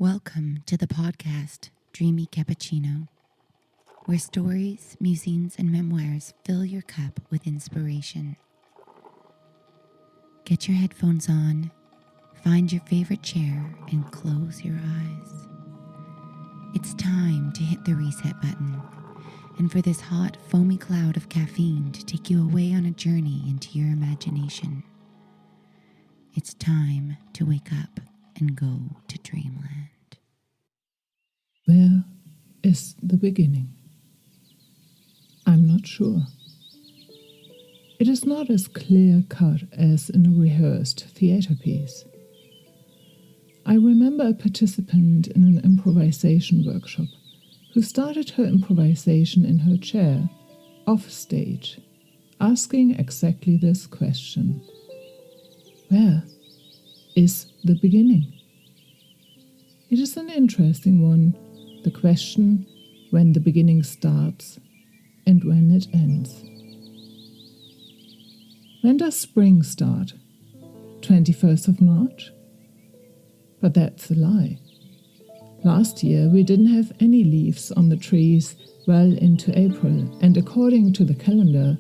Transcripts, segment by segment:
Welcome to the podcast, Dreamy Cappuccino, where stories, musings, and memoirs fill your cup with inspiration. Get your headphones on, find your favorite chair, and close your eyes. It's time to hit the reset button, and for this hot, foamy cloud of caffeine to take you away on a journey into your imagination. It's time to wake up and go to dreamland. Where is the beginning? I'm not sure. It is not as clear-cut as in a rehearsed theatre piece. I remember a participant in an improvisation workshop who started her improvisation in her chair, off stage, asking exactly this question. Where is the beginning? It is an interesting one, the question when the beginning starts and when it ends. When does spring start? 21st of March? But that's a lie. Last year we didn't have any leaves on the trees well into April, and according to the calendar,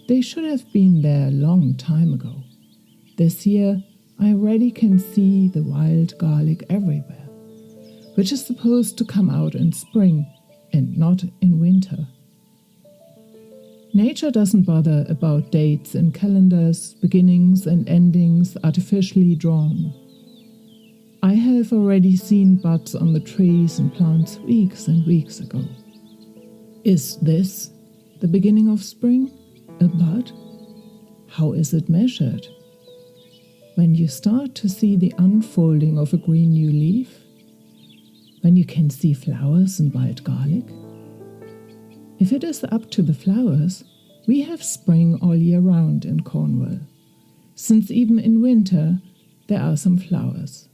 they should have been there a long time ago. This year I already can see the wild garlic everywhere, which is supposed to come out in spring and not in winter. Nature doesn't bother about dates in calendars, beginnings and endings artificially drawn. I have already seen buds on the trees and plants weeks and weeks ago. Is this the beginning of spring? A bud? How is it measured? When you start to see the unfolding of a green new leaf? When you can see flowers and wild garlic? If it is up to the flowers, we have spring all year round in Cornwall, since even in winter there are some flowers.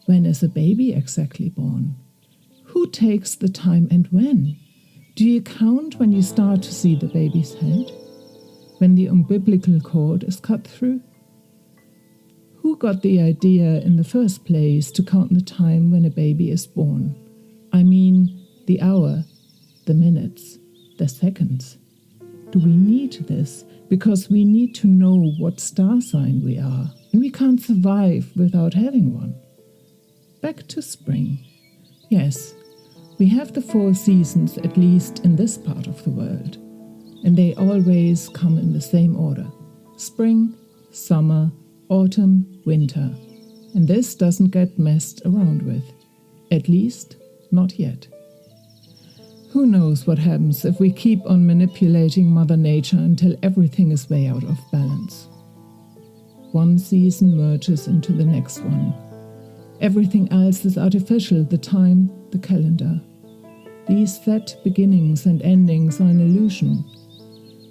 When is a baby exactly born? Who takes the time and when? Do you count when you start to see the baby's head? When the umbilical cord is cut through? Who got the idea in the first place to count the time when a baby is born? I mean, the hour, the minutes, the seconds. Do we need this? Because we need to know what star sign we are, and we can't survive without having one. Back to spring. Yes, we have the 4 seasons, at least in this part of the world, and they always come in the same order. Spring, summer, autumn, winter, and this doesn't get messed around with, at least not yet. Who knows what happens if we keep on manipulating Mother Nature until everything is way out of balance. One season merges into the next one. Everything else is artificial, the time, the calendar. These set beginnings and endings are an illusion.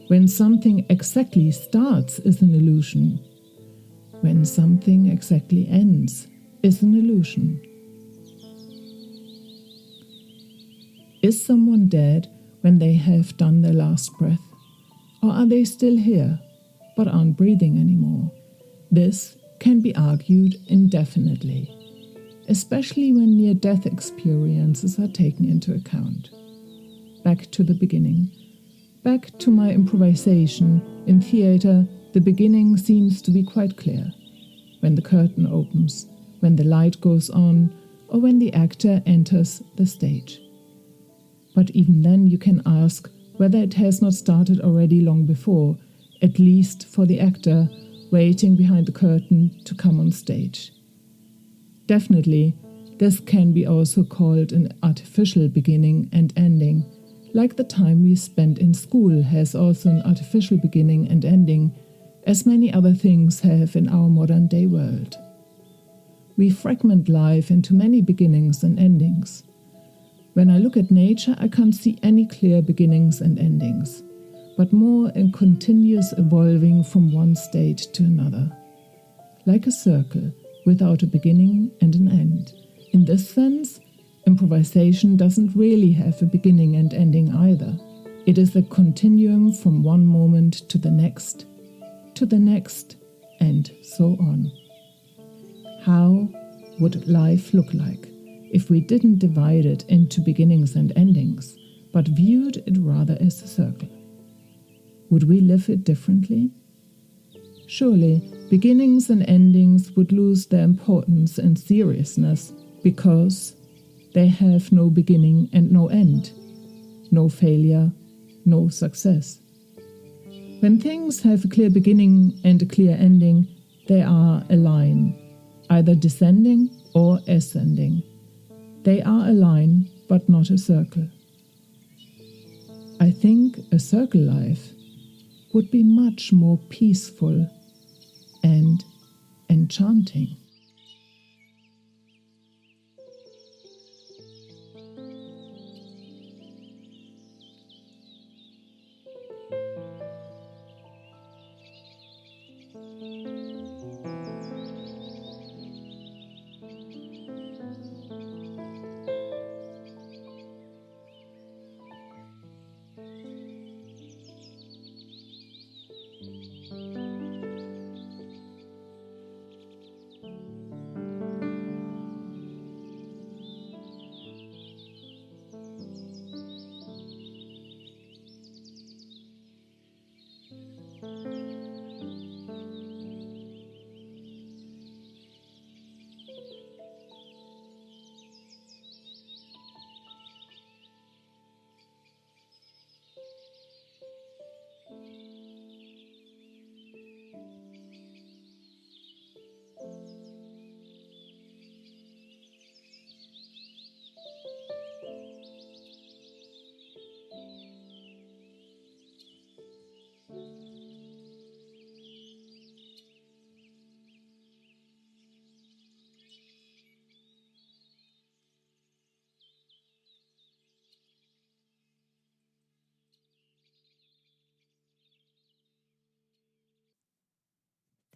When something exactly starts is an illusion. When something exactly ends is an illusion. Is someone dead when they have done their last breath? Or are they still here, but aren't breathing anymore? This can be argued indefinitely, especially when near-death experiences are taken into account. Back to the beginning. Back to my improvisation. In theatre, the beginning seems to be quite clear. When the curtain opens, when the light goes on, or when the actor enters the stage. But even then you can ask whether it has not started already long before, at least for the actor waiting behind the curtain to come on stage. Definitely, this can be also called an artificial beginning and ending, like the time we spent in school has also an artificial beginning and ending, as many other things have in our modern-day world. We fragment life into many beginnings and endings. When I look at nature, I can't see any clear beginnings and endings, but more a continuous evolving from one state to another. Like a circle, without a beginning and an end. In this sense, improvisation doesn't really have a beginning and ending either. It is a continuum from one moment to the next, and so on. How would life look like if we didn't divide it into beginnings and endings, but viewed it rather as a circle? Would we live it differently? Surely, beginnings and endings would lose their importance and seriousness because they have no beginning and no end, no failure, no success. When things have a clear beginning and a clear ending, they are a line, either descending or ascending. They are a line, but not a circle. I think a circle life would be much more peaceful and enchanting.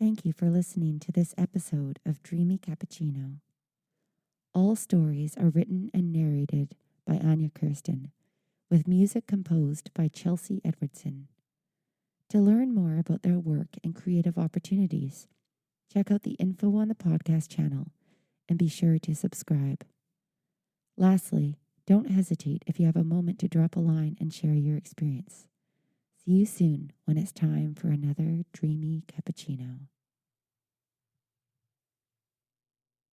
Thank you for listening to this episode of Dreamy Cappuccino. All stories are written and narrated by Anya Kirsten, with music composed by Chelsea Edwardson. To learn more about their work and creative opportunities, check out the info on the podcast channel and be sure to subscribe. Lastly, don't hesitate if you have a moment to drop a line and share your experience. See you soon when it's time for another Dreamy Cappuccino.